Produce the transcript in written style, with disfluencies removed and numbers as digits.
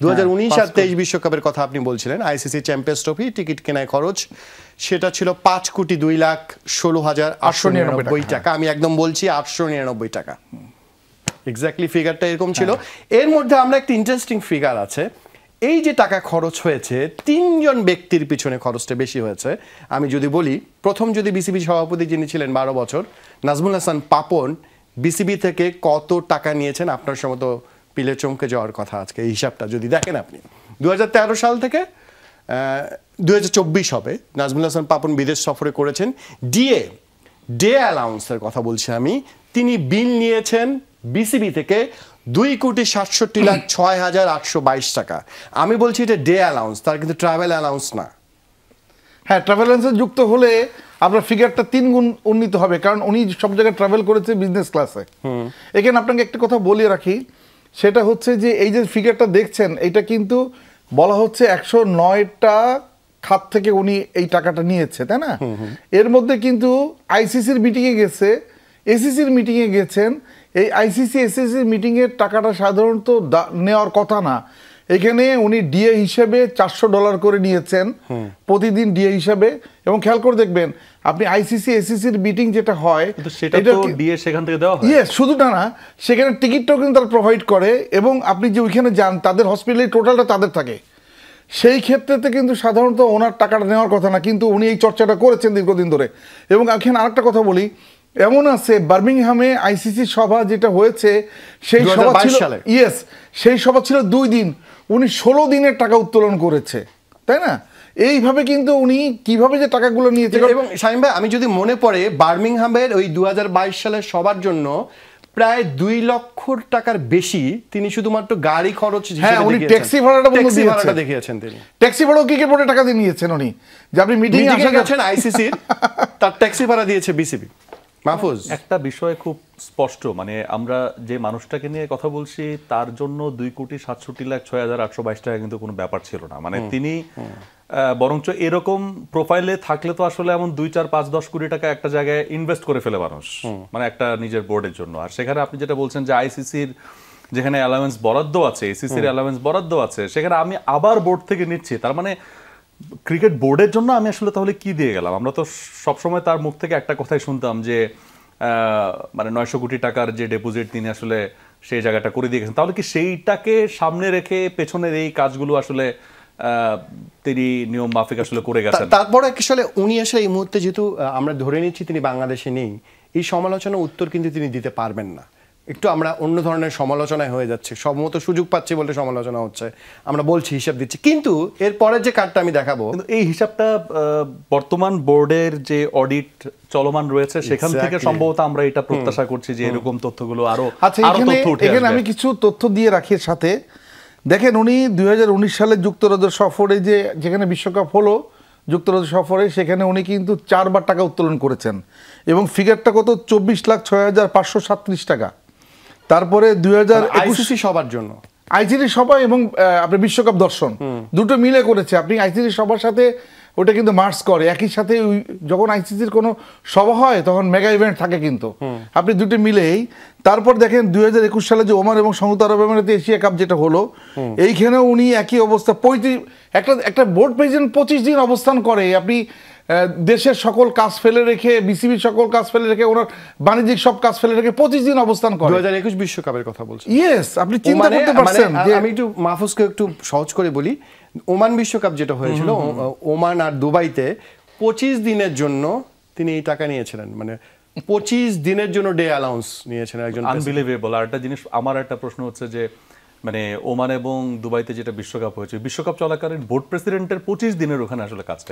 2019 আর 23 বিশ্বকাপের কথা আপনি বলছিলেন, আইসিসি চ্যাম্পিয়ন্স ট্রফি টিকিট কেনায় খরচ সেটা ছিল 5,02,16,899 টাকা। আমি একদম বলছি 899 টাকা, এক্স্যাক্টলি ফিগারটা এরকম ছিল। এর মধ্যে আমরা একটা ইন্টারেস্টিং ফিগার আছে, এই যে টাকা খরচ হয়েছে 3 জন ব্যক্তির পিছনে খরচটা বেশি হয়েছে। আমি যদি বলি, প্রথম যদি বিসিবি সভাপতি যিনি ছিলেন 12 বছর, নাজমুল হাসান পাপন, বিসিবি থেকে কত টাকা নিয়েছেন আপনার সময় পিলে চমকে যাওয়ার কথা আজকে এই হিসাবটা যদি দেখেন আপনি। 2013 সাল থেকে 2024 হবে, নাজমুল হাসান পাপন বিদেশ সফরে করেছেন। ডে অ্যালাউন্সের কথা বলছি আমি, তিনি বিল নিয়েছেন বিসিবি থেকে 2,67,06,822 টাকা। আমি বলছি এটা ডে অ্যালাউন্স, তার কিন্তু ট্রাভেল অ্যালাউন্স না। হ্যাঁ, ট্রাভেল অ্যালাউন্সে যুক্ত হলে আপনার ফিগারটা 3 গুণ উন্নীত হবে, কারণ উনি সব জায়গায় ট্রাভেল করেছে বিজনেস ক্লাসে। এখানে আপনাকে একটা কথা বলিয়ে রাখি, সেটা হচ্ছে যে এই যে ফিগারটা দেখছেন, এটা কিন্তু বলা হচ্ছে 109টা খাত থেকে উনি এই টাকাটা নিয়েছে, তাই না? এর মধ্যে কিন্তু আইসিসির মিটিংয়ে গেছে, এসিসির মিটিংয়ে গেছেন। এই আইসিসি এসিসির মিটিংয়ের টাকাটা সাধারণত নেওয়ার কথা না। এখানে উনি ডিএ হিসেবে $400 করে নিয়েছেন প্রতিদিন ডিএ হিসাবে। এবং খেয়াল করে দেখবেন আপনি আইসিসি এসিসির মিটিং যেটা হয় সেটা তো ডিএ সেখান থেকে দেওয়া হয়। ইয়েস, শুধু না, সেখানে টিকিটটাও কিন্তু তারা প্রোভাইড করে, এবং আপনি যে ওইখানে যান তাদের হসপিটালের টোটালটা তাদের থাকে। সেই ক্ষেত্রেতে কিন্তু সাধারণত ওনার টাকাটা নেওয়ার কথা না, কিন্তু উনি এই চর্চাটা করেছেন দীর্ঘদিন ধরে। এবং এখানে আরেকটা কথা বলি, এমন আছে বার্মিংহামে আইসিসি সভা যেটা হয়েছে, সেই সভা ছিল, ইয়েস, সেই সভা ছিল 2 দিন, উনি 16 দিনের টাকা উত্তোলন করেছে, তাই না? এইভাবে কিন্তু উনি কিভাবে যে টাকাগুলো নিয়েছে। এবং শামীম ভাই, আমি যদি মনে পড়ে বার্মিংহামের ওই 2022 সালের সবার জন্য প্রায় 2 লক্ষ টাকার বেশি তিনি শুধুমাত্র গাড়ি খরচ হিসেবে উনি ট্যাক্সি ভাড়াটা দেখিয়েছেন। তিনি ট্যাক্সি ভাড়াও ক্রিকেট বোর্ডে টাকা দিয়ে নিয়েছেন উনি, যে আপনি মিটিং এ গেছেন আইসিসির, তার ট্যাক্সি ভাড়া দিয়েছে বিসিবি। মাহফুজ, একটা বিষয় খুব স্পষ্ট, মানে আমরা যে মানুষটাকে নিয়ে কথা বলছি তার জন্য 2,67,06,822 টাকা কিন্তু কোনো ব্যাপার ছিল না। মানে তিনি বরঞ্চ এরকম প্রোফাইলে থাকলে তো আসলে এমন 2, 4, 5, 10 কোটি টাকা একটা জায়গায় ইনভেস্ট করে ফেলে মানুষ, মানে একটা নিজের বোর্ডের জন্য। আর সেখানে আপনি যেটা বলছেন যে আইসিসির যেখানে অ্যালাউন্স বরাদ্দ আছে, এসিসির অ্যালাউন্স বরাদ্দ আছে, সেখানে আমি আবার বোর্ড থেকে নিচ্ছি, তার মানে ক্রিকেট বোর্ডের জন্য আমি আসলে তাহলে কি দিয়ে গেলাম? আমরা তো সবসময় তার মুখ থেকে একটা কথাই শুনতাম যে মানে 900 কোটি টাকার যে ডিপোজিট তিনি আসলে সেই জায়গাটা করে দিয়ে গেছেন। তাহলে কি সেইটাকে সামনে রেখে পেছনের এই কাজগুলো আসলে তিনি নিয়ম মাফিক আসলে করে গেছেন? তারপরে আসলে উনি আসলে এই মুহূর্তে যেহেতু আমরা ধরে নিচ্ছি তিনি বাংলাদেশে নেই, এই সমালোচনা উত্তর কিন্তু তিনি দিতে পারবেন না। একটু আমরা অন্য ধরনের সমালোচনায় হয়ে যাচ্ছে, সম্ভবত সুযোগ পাচ্ছি বলে সমালোচনা হচ্ছে, আমরা বলছি হিসাব দিচ্ছি, কিন্তু এরপরের যে কার্ডটা আমি দেখাবো, এই হিসাবটা বর্তমান বোর্ডের যে অডিট চলমান রয়েছে সেখান থেকে সম্ভবত আমরা এটা প্রত্যাশা করছি যে এরকম তথ্যগুলো আরো এখানে আমি কিছু তথ্য দিয়ে রাখি সাথে। দেখেন, উনি 2019 সালে যুক্তরাজ্য সফরে যেখানে বিশ্বকাপ হলো, যুক্তরাজ্য সফরে, সেখানে উনি কিন্তু 4 বার টাকা উত্তোলন করেছেন, এবং ফিগারটা কত? 24,06,537 টাকা। তারপরে 2021 সবার জন্য আইসিসি সভা এবং আপনার বিশ্বকাপ দর্শন দুটো মিলে করেছে। আপনি আইসিসি সবার সাথে ওটা কিন্তু মার্চ করে একই সাথে। যখন আইসিসির কোনো সভা হয় তখন মেগা ইভেন্ট থাকে, কিন্তু আপনি দুটো মিলেই। তারপর দেখেন 2021 সালে যে ওমান এবং সংযুক্ত আরব আমিরাতে এশিয়া কাপ যেটা হলো, এইখানেও উনি একই অবস্থা। একটা বোর্ড প্রেসিডেন্ট 25 দিন অবস্থান করে। আপনি দেশের সকল কাজ ফেলে রেখে, বিসিবির সকল কাজ ফেলে রেখে, ওনার বাণিজ্যিক সব কাজ ফেলে রেখে 25 দিন অবস্থান করে। 2021 বিশ্বকাপের কথা বলছি। ইয়েস, আপনি চিন্তা করতে পারছেন। আমি একটু মাহফুজকে একটু সহজ করে বলি, ওমান বিশ্বকাপ যেটা হয়েছিল ওমান আর দুবাইতে 25 দিনের জন্য তিনি এই টাকা নিয়েছিলেন, মানে 25 দিনের জন্য ডে অ্যালাউন্স নিয়েছেন একজন। আনবিলিভেবল। আর একটা জিনিস, আমার একটা প্রশ্ন হচ্ছে যে মানে ওমান এবং দুবাইতে যেটা বিশ্বকাপ হয়েছে, বিশ্বকাপ চলাকালীন বোর্ড প্রেসিডেন্টের 25 দিনের ওখানে আসলে কাজটা